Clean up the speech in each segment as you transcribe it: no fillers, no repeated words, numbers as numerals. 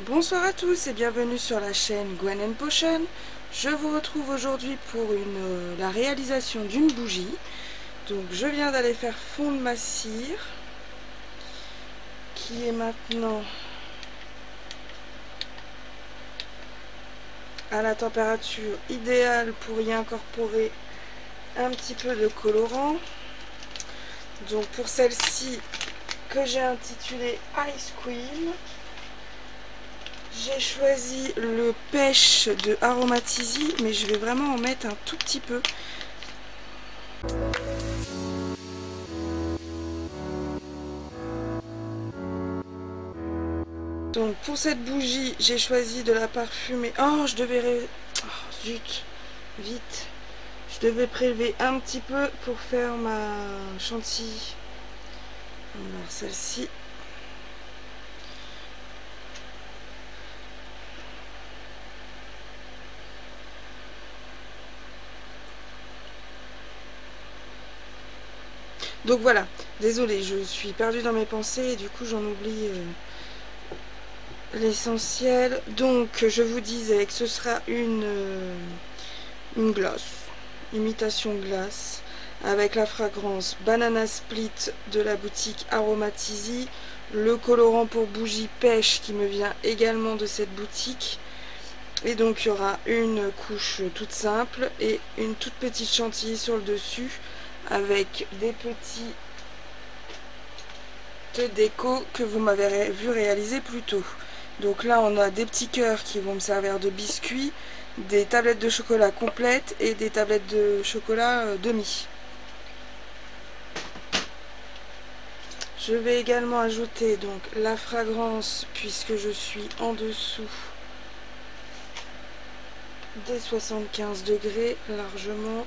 Bonsoir à tous et bienvenue sur la chaîne Gwen & Potion. Je vous retrouve aujourd'hui pour la réalisation d'une bougie. Donc je viens d'aller faire fondre ma cire qui est maintenant à la température idéale pour y incorporer un petit peu de colorant. Donc pour celle-ci que j'ai intitulée Ice Cream, j'ai choisi le pêche de Aromatizzy, mais je vais vraiment en mettre un tout petit peu. Donc pour cette bougie, j'ai choisi de la parfumer. Oh, je devais... Oh, zut, vite. Je devais prélever un petit peu pour faire ma chantilly. Alors celle-ci. Donc voilà, désolée, je suis perdue dans mes pensées et du coup j'en oublie l'essentiel. Donc je vous disais que ce sera une glace, imitation glace, avec la fragrance Banana Split de la boutique Aromatizzy, le colorant pour bougie pêche qui me vient également de cette boutique. Et donc il y aura une couche toute simple et une toute petite chantilly sur le dessus, avec des petits déco que vous m'avez vu réaliser plus tôt. Donc là on a des petits cœurs qui vont me servir de biscuits, des tablettes de chocolat complètes et des tablettes de chocolat demi. Je vais également ajouter donc la fragrance, puisque je suis en dessous des 75 degrés largement.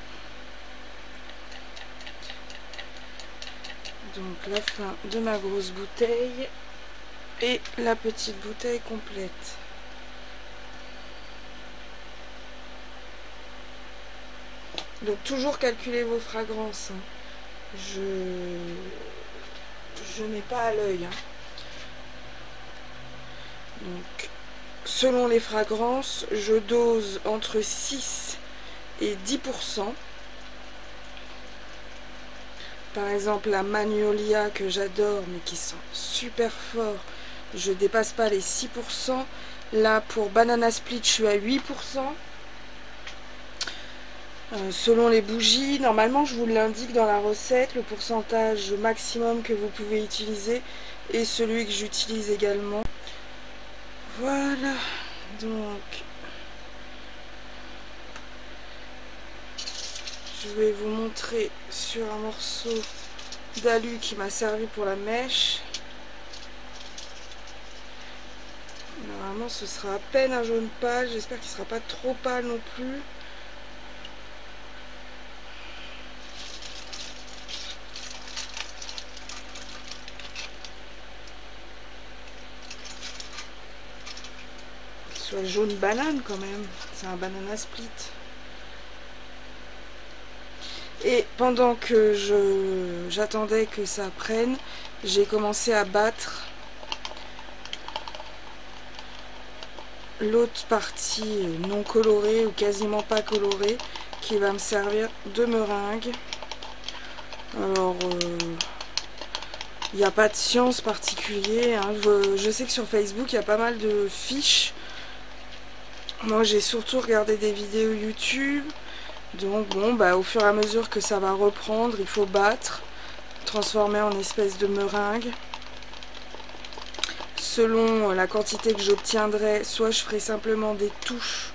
Donc la fin de ma grosse bouteille et la petite bouteille complète. Donc toujours calculer vos fragrances. Je n'ai pas à l'œil. Donc selon les fragrances, je dose entre 6 et 10%. Par exemple la Magnolia que j'adore mais qui sent super fort, je dépasse pas les 6%. Là pour Banana Split je suis à 8%. Selon les bougies, normalement je vous l'indique dans la recette, le pourcentage maximum que vous pouvez utiliser et celui que j'utilise également. Voilà, donc je vais vous montrer sur un morceau d'alu qui m'a servi pour la mèche. Normalement ce sera à peine un jaune pâle, j'espère qu'il ne sera pas trop pâle non plus. Qu'il soit jaune banane quand même, c'est un banana split. Et pendant que j'attendais que ça prenne, j'ai commencé à battre l'autre partie non colorée ou quasiment pas colorée qui va me servir de meringue. Alors il n'y a pas de science particulière, hein. Je sais que sur Facebook il y a pas mal de fiches. Moi j'ai surtout regardé des vidéos YouTube. Donc bon, bah, au fur et à mesure que ça va reprendre, il faut battre, transformer en espèce de meringue. Selon la quantité que j'obtiendrai, soit je ferai simplement des touches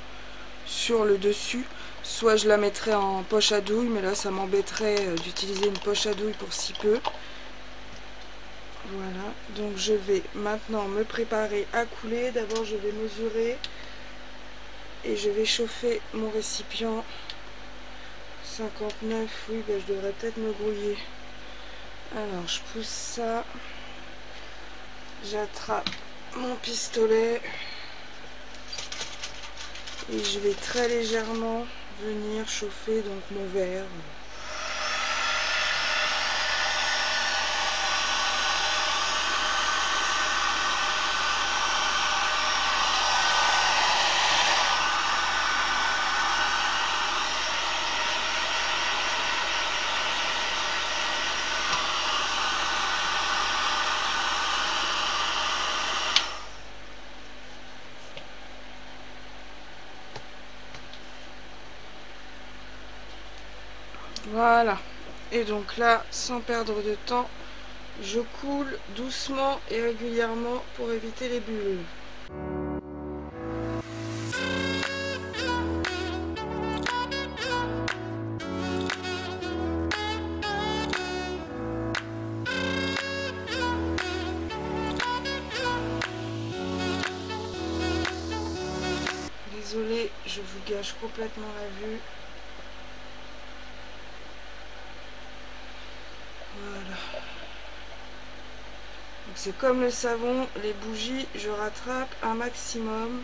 sur le dessus, soit je la mettrai en poche à douille, mais là ça m'embêterait d'utiliser une poche à douille pour si peu. Voilà, donc je vais maintenant me préparer à couler. D'abord je vais mesurer et je vais chauffer mon récipient. 59, oui, ben je devrais peut-être me brouiller. Alors je pousse ça, j'attrape mon pistolet et je vais très légèrement venir chauffer donc mon verre. Voilà. Et donc là, sans perdre de temps, je coule doucement et régulièrement pour éviter les bulles. Désolée, je vous gâche complètement la vue. Voilà. Donc c'est comme le savon, les bougies, je rattrape un maximum.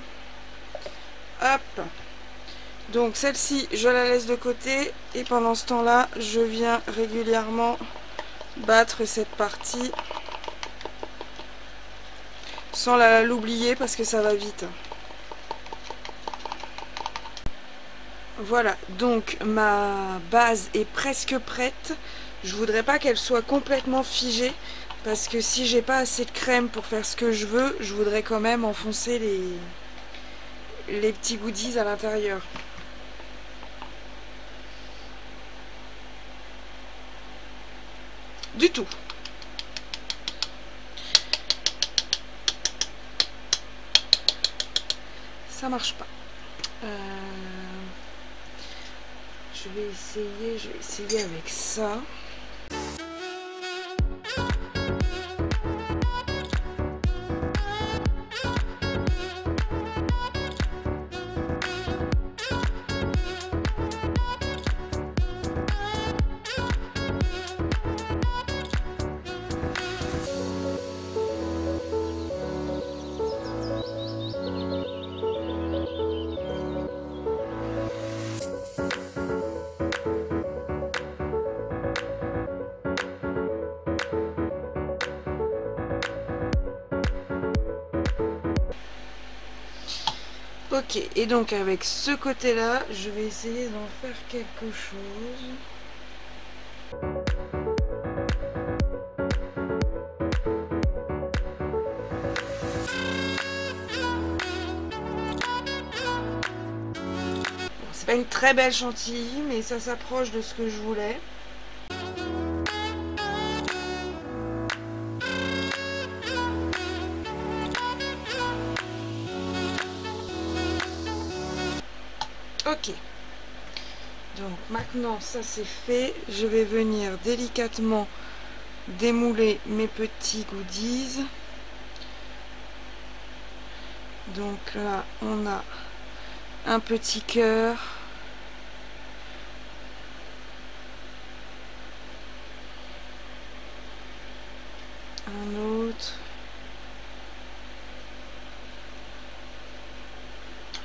Hop. Donc celle-ci, je la laisse de côté et pendant ce temps-là, je viens régulièrement battre cette partie sans l'oublier parce que ça va vite. Voilà, donc ma base est presque prête. Je voudrais pas qu'elle soit complètement figée parce que si j'ai pas assez de crème pour faire ce que je veux, je voudrais quand même enfoncer les petits goodies à l'intérieur. Du tout. Ça marche pas. Je vais essayer avec ça. Ok, et donc avec ce côté-là, je vais essayer d'en faire quelque chose. Bon, c'est pas une très belle chantilly, mais ça s'approche de ce que je voulais. Ok, donc maintenant ça c'est fait, je vais venir délicatement démouler mes petits goodies. Donc là on a un petit cœur, un autre,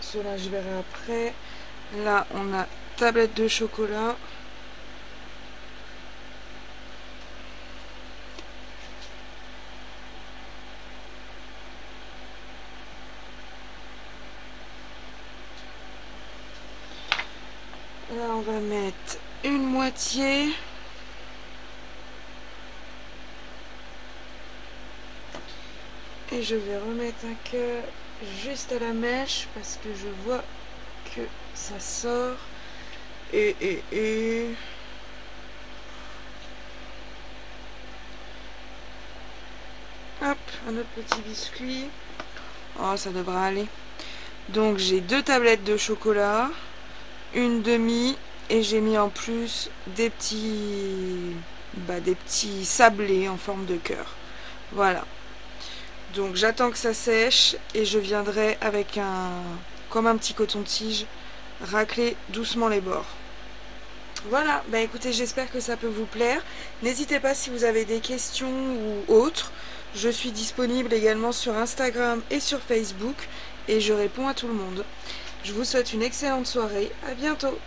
cela je verrai après. Là, on a tablette de chocolat. Là, on va mettre une moitié. Et je vais remettre un cœur juste à la mèche parce que je vois que ça sort. Et hop, un autre petit biscuit. Oh, ça devrait aller. Donc j'ai 2 tablettes de chocolat, une demi, et j'ai mis en plus des petits sablés en forme de cœur. Voilà. Donc j'attends que ça sèche et je viendrai avec comme un petit coton-tige, racler doucement les bords. Voilà, bah écoutez, j'espère que ça peut vous plaire. N'hésitez pas si vous avez des questions ou autres. Je suis disponible également sur Instagram et sur Facebook et je réponds à tout le monde. Je vous souhaite une excellente soirée, à bientôt.